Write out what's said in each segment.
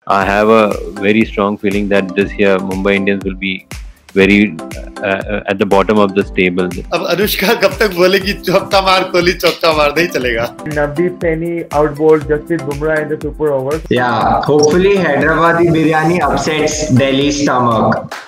I have a very strong feeling that this year Mumbai Indians will be very at the bottom of this table. अब अनुष्का कब तक बोलेगी चौका मार कोहली चौका मार, नहीं चलेगा. Navdeep Saini outbowled Jasprit Bumrah in the super overs. Yeah, hopefully Hyderabadi biryani upsets Delhi's stomach.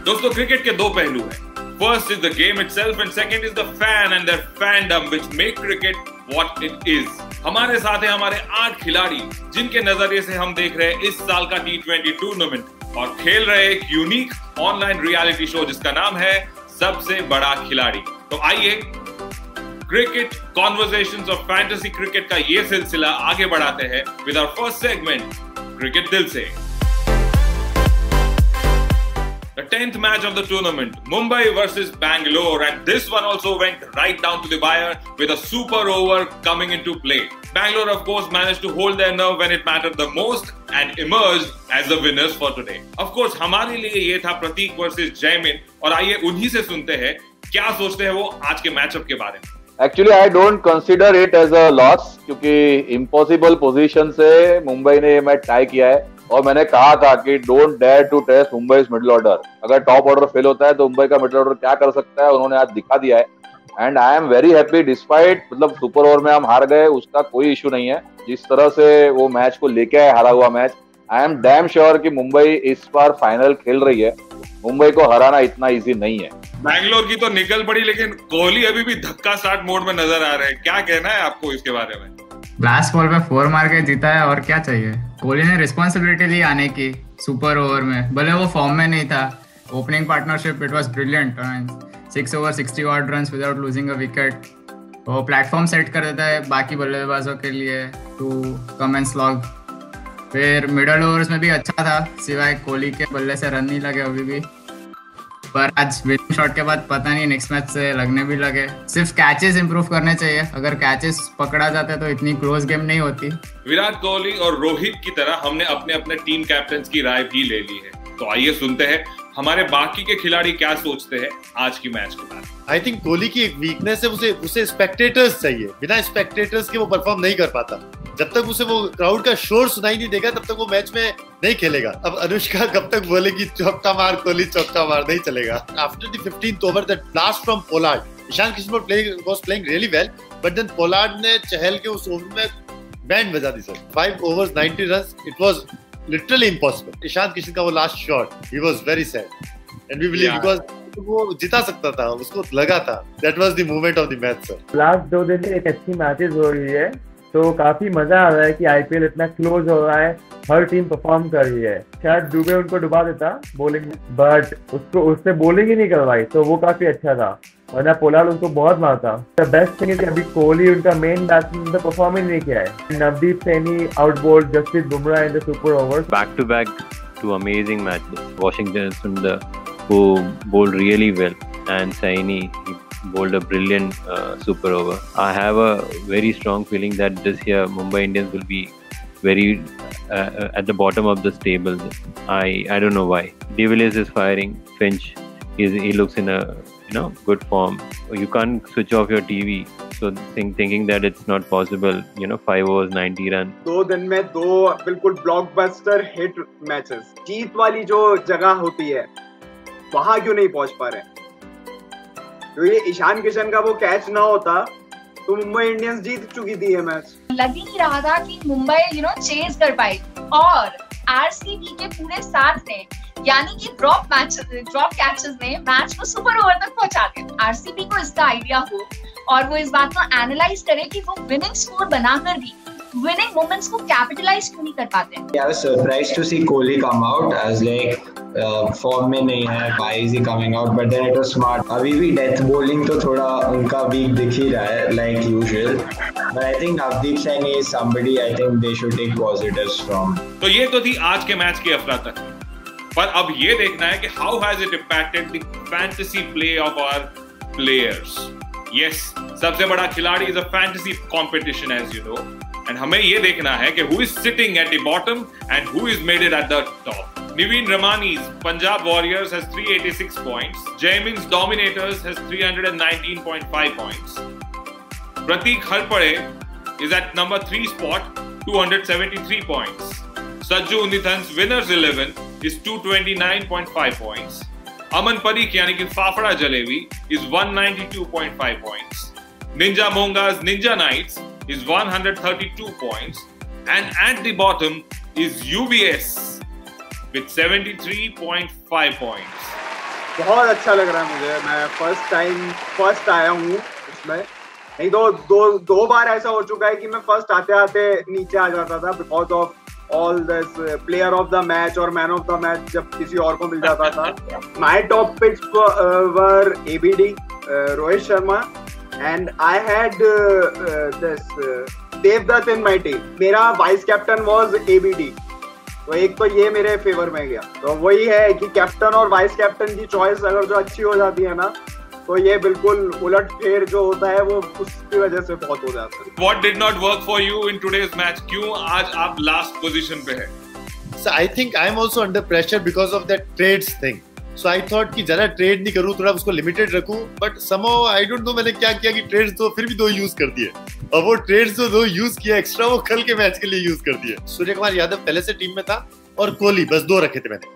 दोस्तों, क्रिकेट के दो पहलू हैं. First is the game itself and second is the fan and their fandom which make cricket what it is. हमारे साथ हैं हमारे 8 खिलाड़ी जिनके नजरिए से हम देख रहे हैं इस साल का T20 टूर्नामेंट और खेल रहे एक यूनिक ऑनलाइन रियलिटी शो जिसका नाम है सबसे बड़ा खिलाड़ी. तो आइए क्रिकेट कॉन्वर्सेशंस और फैंटेसी क्रिकेट का ये सिलसिला आगे बढ़ाते हैं with our first segment cricket दिल से. The 10th match of the tournament, Mumbai versus Bangalore, and this one also went right down to the wire with a super over coming into play. Bangalore, of course, managed to hold their nerve when it mattered the most and emerged as the winners for today. Of course, हमारे लिए ये था प्रतीक versus Jaymin और आइए उन्हीं से सुनते हैं क्या सोचते हैं वो आज के मैचअप के बारे में. Actually, I don't consider it as a loss क्योंकि impossible position से मुंबई ने ये मैच टाई किया है और मैंने कहा था कि don't dare to test Mumbai middle order. अगर टॉप ऑर्डर फेल होता है तो मुंबई का मिडिल ऑर्डर क्या कर सकता है, उन्होंने आज दिखा दिया है. And I am very happy despite मतलब सुपर ओवर में हम हार गए उसका कोई इशू नहीं है. जिस तरह से वो मैच को लेके आए हारा हुआ match, I am damn sure कि मुंबई इस बार फाइनल खेल रही है. मुंबई को हराना इतना इजी नहीं है. बैंगलोर की तो निकल पड़ी लेकिन कोहली अभी भी धक्का स्टार्ट मोड में नजर आ रहे हैं. क्या कहना है आपको इसके बारे में? लास्ट बॉल पे 4 मार के जीता है और क्या चाहिए. कोहली ने रिस्पॉन्सिबिलिटी ली आने की सुपर ओवर में, भले वो फॉर्म में नहीं था. Opening partnership it was brilliant. 6 over 60 odd runs without losing a wicket. वो प्लेटफॉर्म सेट कर देता है बाकी बल्लेबाजों के लिए टू कम एंड स्लॉग. फिर मिडल ओवर्स में भी अच्छा था सिवाय कोहली के बल्ले से रन नहीं लगे अभी भी. पर आज विनिंग शॉट के बाद पता नहीं नेक्स्ट मैच से लगने भी लगे. सिर्फ कैचेस इंप्रूव करने चाहिए. अगर कैचेस पकड़ा जाता है तो इतनी क्लोज गेम नहीं होती. विराट कोहली और रोहित की तरह हमने अपने अपने टीम कैप्टन की राय भी ले ली है. तो आइए सुनते हैं हमारे बाकी के खिलाड़ी क्या सोचते हैं आज की मैच के बाद. आई थिंक कोहली की एक वीकनेस है, उसे स्पेक्टेटर्स चाहिए. बिना स्पेक्टेटर्स के वो परफॉर्म नहीं कर पाता. जब तक उसे वो क्राउड का शोर सुनाई नहीं देगा तब तक वो मैच में नहीं खेलेगा. अब अनुष्का कब तक बोलेगी चौका मार कोहली चौका मार, नहीं चलेगा. After the 15th over that blast from Pollard, Ishan Kishan was playing really well but then Pollard ने चहल के उस ओवर में बैंड बजा दी sir. 5 overs 90 runs, it was literally impossible. Ishan Kishan का वो last shot, he was very sad and we believe because वो जिता सकता था, उसको लगा था. That was the moment of the match sir. Last 2 दिन में एक अच्छी मैचेस हो रही है तो काफी मजा आ रहा है कि आईपीएल इतना क्लोज हो रहा है. हर टीम परफॉर्म कर रही है. शायद दुबे उनको डुबा देता बॉलिंग में बट उससे बॉलिंग ही नहीं करवाई तो वो काफी अच्छा था. वरना पोलार्ड उसको बहुत मारता. द बेस्ट थिंग इज अभी कोहली उनका मेन बैट्समैन तो परफॉर्म ही नहीं किया है. Navdeep Saini outbowled Jasprit Bumrah in the super overs. Back to back 2 amazing matches. Washington Sundar who bowled really well and Saini bowled a brilliant super over. I have a very strong feeling that this year Mumbai Indians will be very at the bottom of this table. I don't know why. De Villiers is firing. Finch he looks in a good form. You can't switch off your TV. So thinking that it's not possible. 5 overs 90 run. 2 दिन में 2 बिल्कुल blockbuster hit matches. जीत वाली जो जगह होती है वहां क्यों नहीं पहुंच पा रहे. तो ये ईशान किशन का वो कैच ना होता तो मुंबई इंडियंस जीत चुकी थी ये मैच. लग ही नहीं रहा था कि मुंबई चेज कर पाई. और आरसीबी के पूरे साथ ने यानी कि ड्रॉप कैचेस ने मैच को सुपर ओवर तक पहुंचा दिया. आरसीबी को इसका आइडिया हो और वो इस बात को एनालाइज करे कि वो विनिंग स्कोर बनाकर भी विनिंग मोमेंट्स को कैपिटलाइज क्यों नहीं कर पाते. I was surprised to see Kohli come out as like form में नहीं है. Why is he coming out? But then it was smart. अभी भी डेथ बॉलिंग तो थोड़ा उनका वीक दिख ही रहा है like usual. But I think Navdeep Saini is somebody I think they should take positives from. तो ये तो थी आज के मैच की अफरा-तफरी. पर अब ये देखना है कि how has it impacted the fantasy play of our players. Yes, सबसे बड़ा खिलाड़ी is a fantasy competition as you know. And हमें ये देखना है कि who is sitting at the bottom and who is made it at the top. Naveen Ramani's Punjab Warriors has 386 points. Jaimin's Dominators has 319.5 points. Pratik Harpade is at number 3 spot, 273 points. Sajju Nithan's Winners 11 is 229.5 points. Aman Parikh यानी कि fafda jalebi is 192.5 points. Ninja Monga's Ninja Knights is 132 points. And at the bottom is UBS with 73.5 points. बहुत अच्छा लग रहा है मुझे, मैं first आया हूँ इसमें, नहीं तो दो बार ऐसा हो चुका है कि मैं फर्स्ट आते आते नीचे आ जाता था because of all this player of the match और मैन ऑफ द मैच जब किसी और को मिल जाता था. My top picks were ABD, Rohit Sharma, and I had this Devdutt in my team. मेरा वाइस कैप्टन वाज एबीडी, तो एक तो ये मेरे फेवर में गया. तो वही है कि कैप्टन और वाइस कैप्टन की चॉइस अगर जो अच्छी हो जाती है ना, तो ये बिल्कुल उलट फेर जो होता है वो उसकी वजह से बहुत हो जाता है. What did not work for you in today's match? क्यों आज आप लास्ट पोजीशन पे हैं? So I think I am also under pressure because of that trades thing. So I thought कि ज़्यादा ट्रेड नहीं करूँ, थोड़ा उसको लिमिटेड रखूँ. But somehow I don't know मैंने क्या किया कि ट्रेड्स तो फिर भी 2 यूज कर दिए, और वो ट्रेड्स जो 2 यूज किया एक्स्ट्रा वो कल के मैच के लिए यूज कर दिए. सूर्य कुमार यादव पहले से टीम में था और कोहली, बस 2 रखे थे मैंने.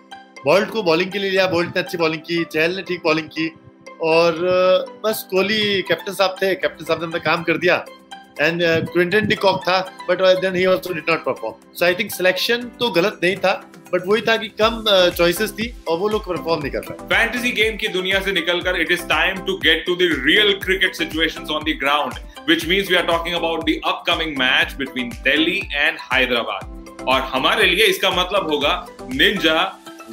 बोल्ट को बॉलिंग के लिए लिया, बोल्ट ने अच्छी बॉलिंग की, चहल ने ठीक बॉलिंग की, और बस कोहली कैप्टन साहब थे, कैप्टन साहब ने अपना काम कर दिया. एंड क्विंटन डी कॉक था, but then he also did not perform. So I think selection तो गलत नहीं था, बट वही था कि कम चॉइसेस थी और वो लोग परफॉर्म नहीं कर रहे. फैंटेसी गेम की दुनिया से निकलकर it is time to get to the real cricket situations on the ground, which means we are talking about the upcoming match between Delhi and Hyderabad. और हमारे लिए इसका मतलब होगा निंजा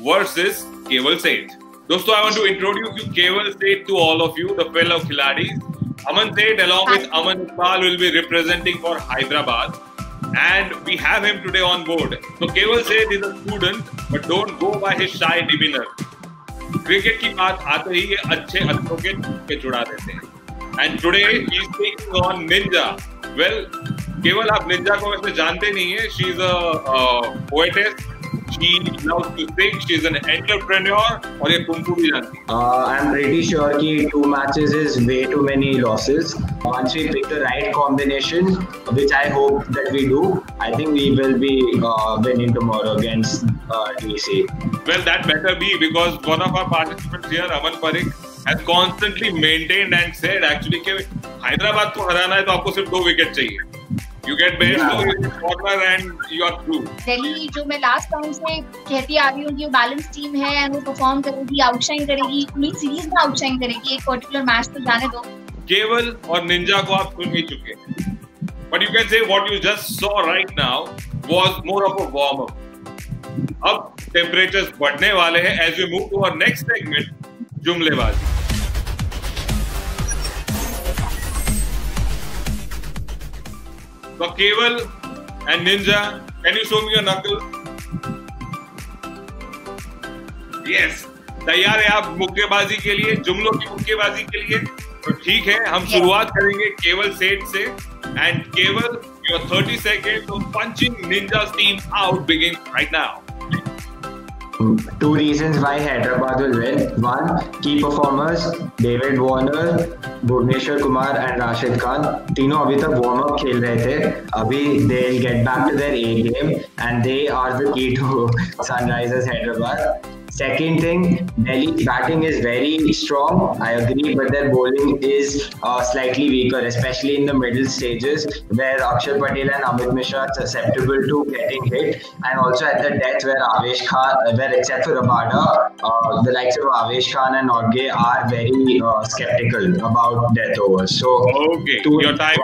वर्सेस केवल सेठ. दोस्तों, I want to introduce you Keval Seth to all of you, the fellow Khiladis. Aman Seth along with Aman Iqbal will be representing for Hyderabad, and we have him today on board. So Keval Seth is a student, but don't go by his shy demeanor. Cricket की बात आते ही ये अच्छे अच्छों के जुड़ा देते हैं. And today he is taking on Ninja. Well, केवल आप निंजा को वैसे जानते नहीं है. She is a poetess. She loves to sing. She is an entrepreneur और ये कुंफू भी जानती है. I'm pretty sure कि 2 matches is way too many losses. Once we pick the right combination, which I hope that we do, I think we will be winning tomorrow against DC. Well, that better be, because one of our participants here, Aman Parikh, has constantly maintained and said actually कि हैदराबाद को हराना है तो आपको सिर्फ 2 wicket चाहिए. You get best to corner and you are through. Delhi जो मैं last time से कहती आ रही हूँ कि वो बैलेंस टीम है एंड वो परफॉर्म करेगी, आउटशाइन करेगी, पूरी सीरीज में आउटशाइन करेगी. एक पर्टिकुलर मैच तो जाने दो. केवल और निंजा को आप सुन ही चुके हैं, but you can say what you just saw right now was more of a warm up. अब टेम्परेचर्स बढ़ने वाले हैं as we move to our next segment, जुमलेबाजी. So Keval and Ninja, can you show me your knuckle? Yes, तैयार है आप मुक्केबाजी के लिए, जुमलों की मुक्केबाजी के लिए? तो ठीक है, हम शुरुआत करेंगे केवल सेठ से. And Keval, your 30 seconds of punching Ninja's team out begins right now. 2 reasons why Hyderabad will win. 1, key performers David Warner, Bhuvneshwar Kumar and Rashid Khan. तीनों अभी तक वार्म अप खेल रहे थे. अभी they'll get back to their A game and they are the key to Sunrisers Hyderabad. Second thing, Delhi's batting is very strong, I agree, but their bowling is slightly weaker, especially in the middle stages where Akshar Patel and Amit Mishra are susceptible to getting hit, and also at the death where except for Rabada, the likes of Avesh Khan and Norgay are very skeptical about death overs. So, okay, your time.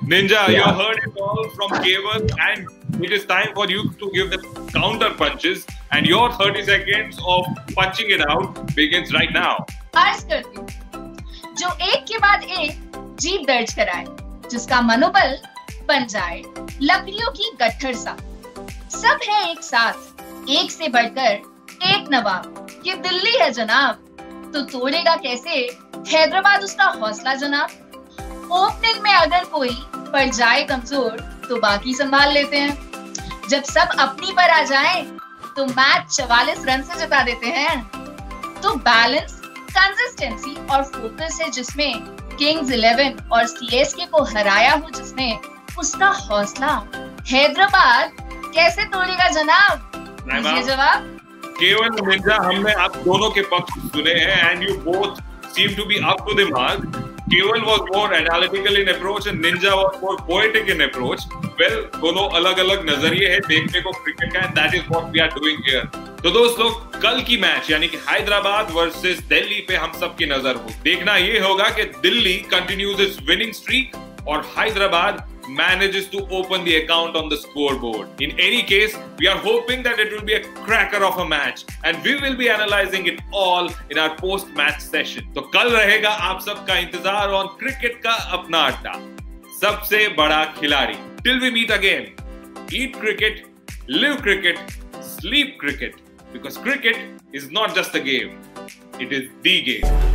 Ninja, you heard it all from Keval, and it is time for you to give the counter punches, and your 30 seconds of punching it out begins right now. अर्ज करती हूँ, जो एक के बाद एक जीत दर्ज कराए, जिसका मनोबल बन जाए लकड़ियों की गट्ठर सा. सब है एक साथ, एक से बढ़कर एक नवाब. ये दिल्ली है जनाब, तो तोड़ेगा कैसे हैदराबाद उसका हौसला जनाब. ओपनिंग में अगर कोई पड़ जाए कमजोर, तो बाकी संभाल लेते हैं। जब सब अपनी पर आ जाएं, तो मैच 44 रन से जिता देते हैं। तो बैलेंस, कंसिस्टेंसी और फोकस है जिसमें किंग्स 11 और सीएसके को हराया हो जिसने, उसका हौसला हैदराबाद कैसे तोड़ेगा जनाब? दीजिए जवाब। केवल निंजा, हमने आप दोनों के पक्ष सुने हैं and you both seem to be up to the mark. Keval was more analytical in approach and Ninja was more poetic in approach. Well, दोनों अलग-अलग नजरिए हैं देखने को क्रिकेट का, and that is what we are doing here. तो दोस्तों, कल की मैच यानी कि हैदराबाद वर्सेस दिल्ली पे हम सब की नजर हो। देखना ये होगा कि Delhi continues its winning streak और Hyderabad manages to open the account on the scoreboard. In any case, we are hoping that it will be a cracker of a match and we will be analyzing it all in our post-match session. तो कल रहेगा आप सबका इंतजार on cricket का अपना अड्डा, सबसे बड़ा खिलाड़ी. Till we meet again, eat cricket, live cricket, sleep cricket, because cricket is not just a game, it is the game.